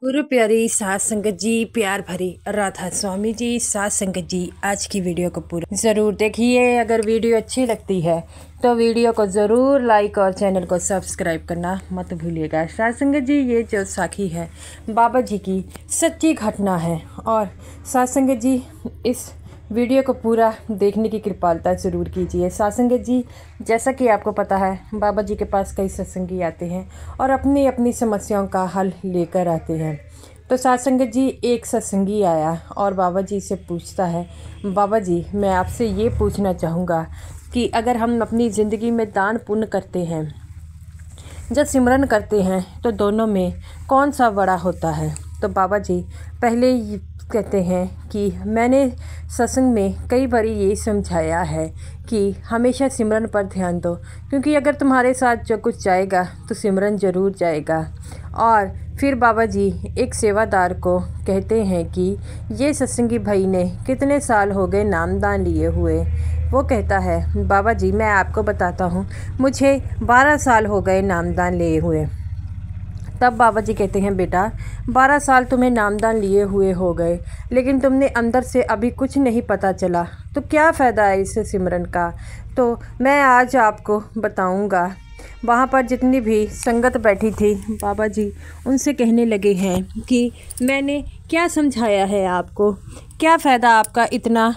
गुरु प्यारी सात संगत जी, प्यार भरी राधा स्वामी जी, सात संगत जी, आज की वीडियो को पूरा ज़रूर देखिए। अगर वीडियो अच्छी लगती है तो वीडियो को ज़रूर लाइक और चैनल को सब्सक्राइब करना मत भूलिएगा। सात संगत जी, ये जो साखी है बाबा जी की सच्ची घटना है और सात संगत जी इस वीडियो को पूरा देखने की कृपालता ज़रूर कीजिए। सत्संगत जी, जैसा कि आपको पता है बाबा जी के पास कई सत्संगी आते हैं और अपनी अपनी समस्याओं का हल लेकर आते हैं। तो सत्संगत जी, एक सत्संगी आया और बाबा जी से पूछता है, बाबा जी मैं आपसे ये पूछना चाहूँगा कि अगर हम अपनी ज़िंदगी में दान पुण्य करते हैं, जब सिमरन करते हैं, तो दोनों में कौन सा बड़ा होता है? तो बाबा जी पहले कहते हैं कि मैंने सत्संग में कई बार ये समझाया है कि हमेशा सिमरन पर ध्यान दो, क्योंकि अगर तुम्हारे साथ जो कुछ जाएगा तो सिमरन ज़रूर जाएगा। और फिर बाबा जी एक सेवादार को कहते हैं कि ये सत्संगी भाई ने कितने साल हो गए नामदान लिए हुए। वो कहता है, बाबा जी मैं आपको बताता हूँ, मुझे 12 साल हो गए नामदान लिए हुए। तब बाबा जी कहते हैं, बेटा 12 साल तुम्हें नामदान लिए हुए हो गए, लेकिन तुमने अंदर से अभी कुछ नहीं पता चला, तो क्या फ़ायदा है इस सिमरन का? तो मैं आज आपको बताऊंगा। वहाँ पर जितनी भी संगत बैठी थी, बाबा जी उनसे कहने लगे हैं कि मैंने क्या समझाया है आपको, क्या फ़ायदा आपका इतना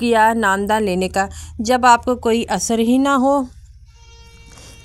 किया नामदान लेने का जब आपको कोई असर ही ना हो।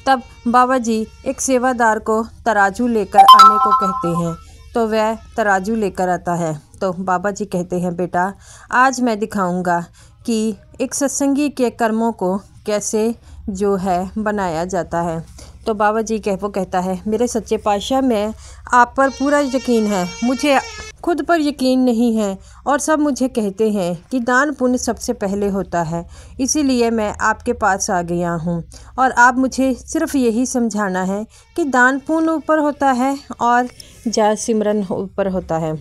तब बाबा जी एक सेवादार को तराजू लेकर आने को कहते हैं, तो वह तराजू लेकर आता है। तो बाबा जी कहते हैं, बेटा आज मैं दिखाऊंगा कि एक सत्संगी के कर्मों को कैसे जो है बनाया जाता है। तो बाबा जी वो कहता है, मेरे सच्चे पातशाह मैं आप पर पूरा यकीन है, मुझे खुद पर यकीन नहीं है और सब मुझे कहते हैं कि दान पुण्य सबसे पहले होता है, इसीलिए मैं आपके पास आ गया हूँ और आप मुझे सिर्फ यही समझाना है कि दान पुण्य ऊपर होता है और जा सिमरन ऊपर होता है।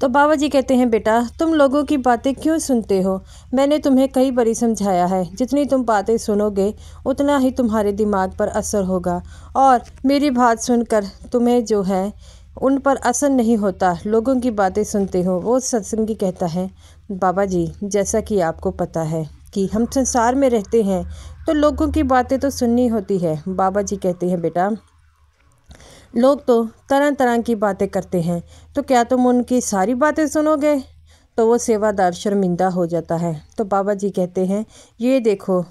तो बाबा जी कहते हैं, बेटा तुम लोगों की बातें क्यों सुनते हो? मैंने तुम्हें कई बारी समझाया है, जितनी तुम बातें सुनोगे उतना ही तुम्हारे दिमाग पर असर होगा और मेरी बात सुनकर तुम्हें जो है उन पर असर नहीं होता, लोगों की बातें सुनते हो। वो सत्संगी कहता है, बाबा जी जैसा कि आपको पता है कि हम संसार में रहते हैं तो लोगों की बातें तो सुननी होती है। बाबा जी कहते हैं, बेटा लोग तो तरह तरह की बातें करते हैं, तो क्या तुम उनकी सारी बातें सुनोगे? तो वो सेवादार शर्मिंदा हो जाता है। तो बाबा जी कहते हैं, ये देखो,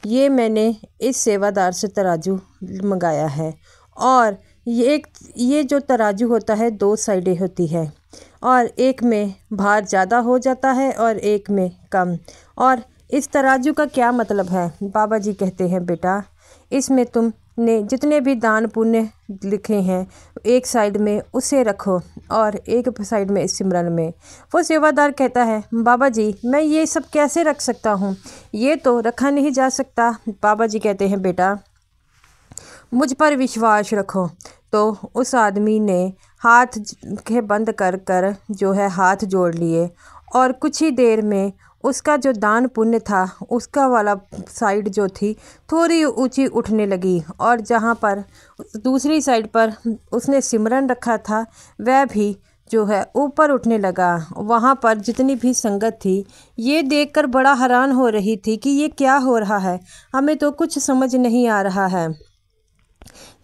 ये मैंने इस सेवादार से तराजू मंगाया है और ये जो तराजू होता है 2 साइडें होती है और एक में भार ज़्यादा हो जाता है और एक में कम। और इस तराजू का क्या मतलब है? बाबा जी कहते हैं, बेटा इसमें तुमने जितने भी दान पुण्य लिखे हैं एक साइड में उसे रखो और एक साइड में सिमरन में। वो सेवादार कहता है, बाबा जी मैं ये सब कैसे रख सकता हूँ, ये तो रखा नहीं जा सकता। बाबा जी कहते हैं, बेटा मुझ पर विश्वास रखो। तो उस आदमी ने हाथ के बंद कर कर जो है हाथ जोड़ लिए और कुछ ही देर में उसका जो दान पुण्य था उसका वाला साइड जो थी थोड़ी ऊंची उठने लगी और जहाँ पर दूसरी साइड पर उसने सिमरन रखा था वह भी जो है ऊपर उठने लगा। वहाँ पर जितनी भी संगत थी ये देखकर बड़ा हैरान हो रही थी कि ये क्या हो रहा है, हमें तो कुछ समझ नहीं आ रहा है।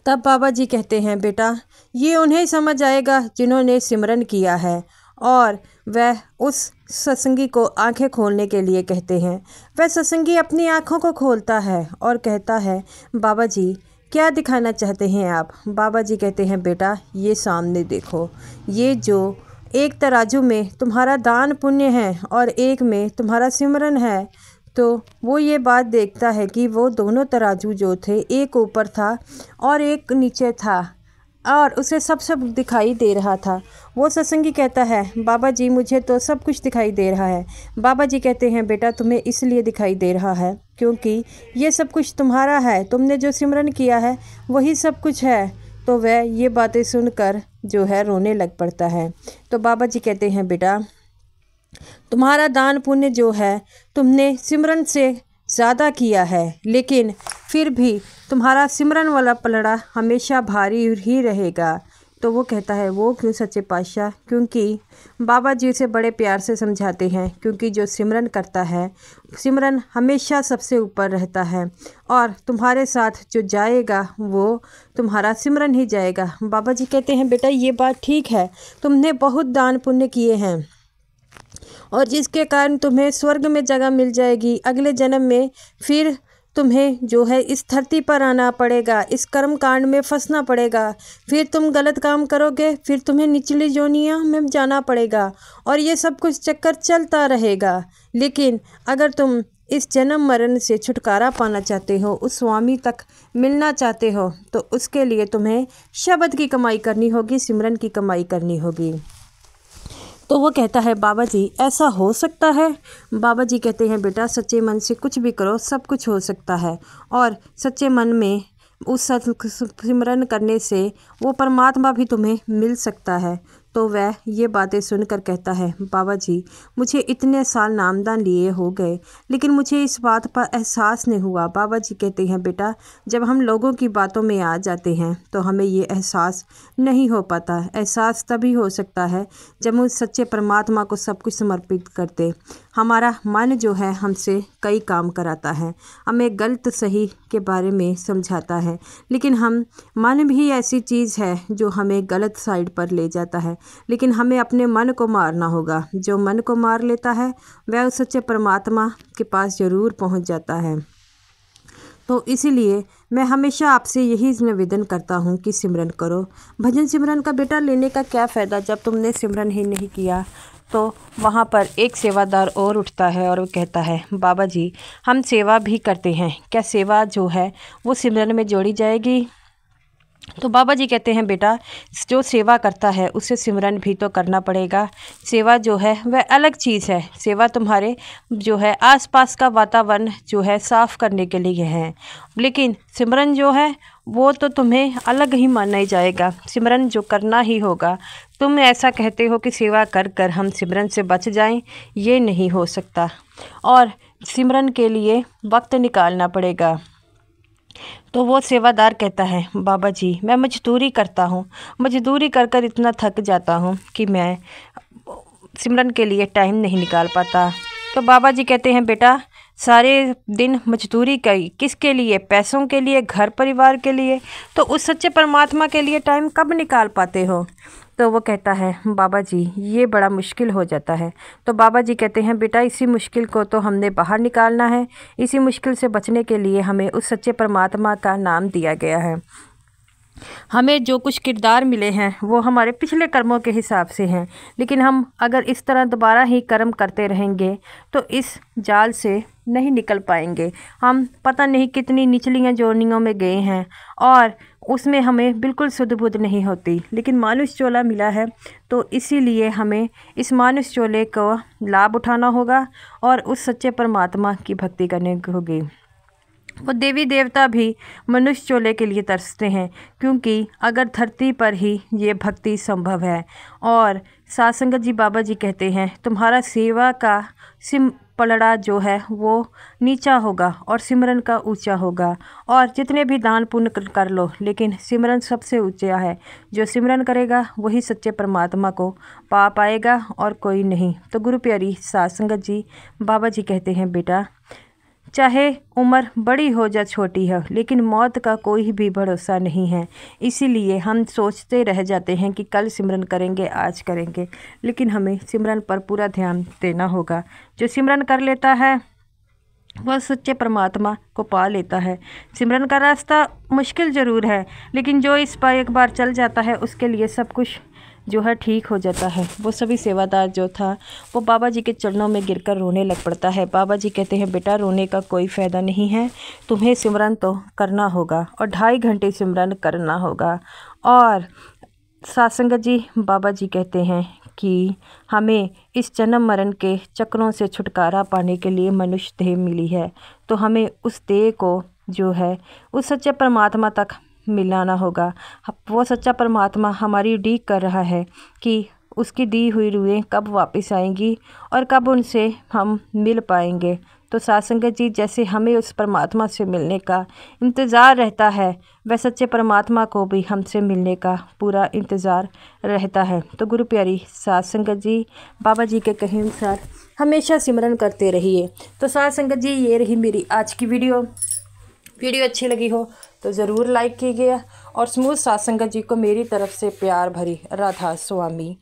तब बाबा जी कहते हैं, बेटा ये उन्हें समझ आएगा जिन्होंने सिमरन किया है। और वह उस सत्संगी को आंखें खोलने के लिए कहते हैं। वह सत्संगी अपनी आंखों को खोलता है और कहता है, बाबा जी क्या दिखाना चाहते हैं आप? बाबा जी कहते हैं, बेटा ये सामने देखो, ये जो एक तराजू में तुम्हारा दान पुण्य है और एक में तुम्हारा सिमरन है। तो वो ये बात देखता है कि वो दोनों तराजू जो थे एक ऊपर था और एक नीचे था और उसे सब दिखाई दे रहा था। वो सत्संगी कहता है, बाबा जी मुझे तो सब कुछ दिखाई दे रहा है। बाबा जी कहते हैं, बेटा तुम्हें इसलिए दिखाई दे रहा है क्योंकि ये सब कुछ तुम्हारा है, तुमने जो सिमरन किया है वही सब कुछ है। तो वह ये बातें सुनकर जो है रोने लग पड़ता है। तो बाबा जी कहते हैं, बेटा तुम्हारा दान पुण्य जो है तुमने सिमरन से ज़्यादा किया है, लेकिन फिर भी तुम्हारा सिमरन वाला पलड़ा हमेशा भारी ही रहेगा। तो वो कहता है वो क्यों सच्चे पातशाह, क्योंकि बाबा जी उसे बड़े प्यार से समझाते हैं, क्योंकि जो सिमरन करता है सिमरन हमेशा सबसे ऊपर रहता है और तुम्हारे साथ जो जाएगा वो तुम्हारा सिमरन ही जाएगा। बाबा जी कहते हैं बेटा ये बात ठीक है, तुमने बहुत दान पुण्य किए हैं और जिसके कारण तुम्हें स्वर्ग में जगह मिल जाएगी। अगले जन्म में फिर तुम्हें जो है इस धरती पर आना पड़ेगा, इस कर्म कांड में फंसना पड़ेगा, फिर तुम गलत काम करोगे, फिर तुम्हें निचली जोनियों में जाना पड़ेगा और ये सब कुछ चक्कर चलता रहेगा। लेकिन अगर तुम इस जन्म मरण से छुटकारा पाना चाहते हो, उस स्वामी तक मिलना चाहते हो, तो उसके लिए तुम्हें शब्द की कमाई करनी होगी, सिमरन की कमाई करनी होगी। तो वो कहता है बाबा जी ऐसा हो सकता है? बाबा जी कहते हैं बेटा सच्चे मन से कुछ भी करो, सब कुछ हो सकता है और सच्चे मन में उस सिमरन करने से वो परमात्मा भी तुम्हें मिल सकता है। तो वह ये बातें सुनकर कहता है बाबा जी मुझे इतने साल नामदान लिए हो गए लेकिन मुझे इस बात पर एहसास नहीं हुआ। बाबा जी कहते हैं बेटा जब हम लोगों की बातों में आ जाते हैं तो हमें ये एहसास नहीं हो पाता। एहसास तभी हो सकता है जब हम सच्चे परमात्मा को सब कुछ समर्पित करते। हमारा मन जो है हमसे कई काम कराता है, हमें गलत सही के बारे में समझाता है, लेकिन मन भी ऐसी चीज़ है जो हमें गलत साइड पर ले जाता है। लेकिन हमें अपने मन को मारना होगा। जो मन को मार लेता है वह उस सच्चे परमात्मा के पास ज़रूर पहुंच जाता है। तो इसीलिए मैं हमेशा आपसे यही निवेदन करता हूं कि सिमरन करो। भजन सिमरन का बेटा लेने का क्या फ़ायदा जब तुमने सिमरन ही नहीं किया। तो वहाँ पर एक सेवादार और उठता है और वो कहता है बाबा जी हम सेवा भी करते हैं, क्या सेवा जो है वो सिमरन में जोड़ी जाएगी? तो बाबा जी कहते हैं बेटा जो सेवा करता है उसे सिमरन भी तो करना पड़ेगा। सेवा जो है वह अलग चीज़ है। सेवा तुम्हारे जो है आसपास का वातावरण जो है साफ़ करने के लिए है, लेकिन सिमरन जो है वो तो तुम्हें अलग ही माना ही जाएगा। सिमरन जो करना ही होगा। तुम ऐसा कहते हो कि सेवा कर कर हम सिमरन से बच जाएं, ये नहीं हो सकता और सिमरन के लिए वक्त निकालना पड़ेगा। तो वो सेवादार कहता है बाबा जी मैं मजदूरी करता हूँ, मजदूरी कर कर इतना थक जाता हूँ कि मैं सिमरन के लिए टाइम नहीं निकाल पाता। तो बाबा जी कहते हैं बेटा सारे दिन मजदूरी करी किसके लिए? पैसों के लिए, घर परिवार के लिए। तो उस सच्चे परमात्मा के लिए टाइम कब निकाल पाते हो? तो वो कहता है बाबा जी ये बड़ा मुश्किल हो जाता है। तो बाबा जी कहते हैं बेटा इसी मुश्किल को तो हमने बाहर निकालना है। इसी मुश्किल से बचने के लिए हमें उस सच्चे परमात्मा का नाम दिया गया है। हमें जो कुछ किरदार मिले हैं वो हमारे पिछले कर्मों के हिसाब से हैं, लेकिन हम अगर इस तरह दोबारा ही कर्म करते रहेंगे तो इस जाल से नहीं निकल पाएंगे। हम पता नहीं कितनी निचलियाँ जोनियों में गए हैं और उसमें हमें बिल्कुल सुध बुध नहीं होती, लेकिन मानुष चोला मिला है तो इसीलिए हमें इस मानुष चोले को लाभ उठाना होगा और उस सच्चे परमात्मा की भक्ति करनी होगी। वो देवी देवता भी मनुष्य चोले के लिए तरसते हैं, क्योंकि अगर धरती पर ही ये भक्ति संभव है। और साध संगत जी बाबा जी कहते हैं तुम्हारा सेवा का पलड़ा जो है वो नीचा होगा और सिमरन का ऊंचा होगा। और जितने भी दान पुण्य कर लो, लेकिन सिमरन सबसे ऊंचा है। जो सिमरन करेगा वही सच्चे परमात्मा को पा पाएगा और कोई नहीं। तो गुरु प्यारी साध संगत जी बाबा जी कहते हैं बेटा चाहे उम्र बड़ी हो या छोटी हो, लेकिन मौत का कोई भी भरोसा नहीं है। इसीलिए हम सोचते रह जाते हैं कि कल सिमरन करेंगे, आज करेंगे, लेकिन हमें सिमरन पर पूरा ध्यान देना होगा। जो सिमरन कर लेता है वह सच्चे परमात्मा को पा लेता है। सिमरन का रास्ता मुश्किल ज़रूर है, लेकिन जो इस पर एक बार चल जाता है उसके लिए सब कुछ जो है ठीक हो जाता है। वो सभी सेवादार जो था वो बाबा जी के चरणों में गिरकर रोने लग पड़ता है। बाबा जी कहते हैं बेटा रोने का कोई फ़ायदा नहीं है, तुम्हें सिमरन तो करना होगा और 2.5 घंटे सिमरन करना होगा। और साध संगत जी बाबा जी कहते हैं कि हमें इस जन्म मरण के चक्रों से छुटकारा पाने के लिए मनुष्य देह मिली है, तो हमें उस देह को जो है उस सच्चे परमात्मा तक मिलाना होगा। वो सच्चा परमात्मा हमारी उड़ीक कर रहा है कि उसकी दी हुई रूहें कब वापस आएंगी और कब उनसे हम मिल पाएंगे। तो साध संगत जी, जैसे हमें उस परमात्मा से मिलने का इंतज़ार रहता है, वह सच्चे परमात्मा को भी हमसे मिलने का पूरा इंतज़ार रहता है। तो गुरु प्यारी साध संगत जी, बाबा जी के कहे अनुसार हमेशा सिमरन करते रहिए। तो साध संगत जी, ये रही मेरी आज की वीडियो अच्छी लगी हो तो ज़रूर लाइक कीजिए और समूह साध संगत जी को मेरी तरफ से प्यार भरी राधा स्वामी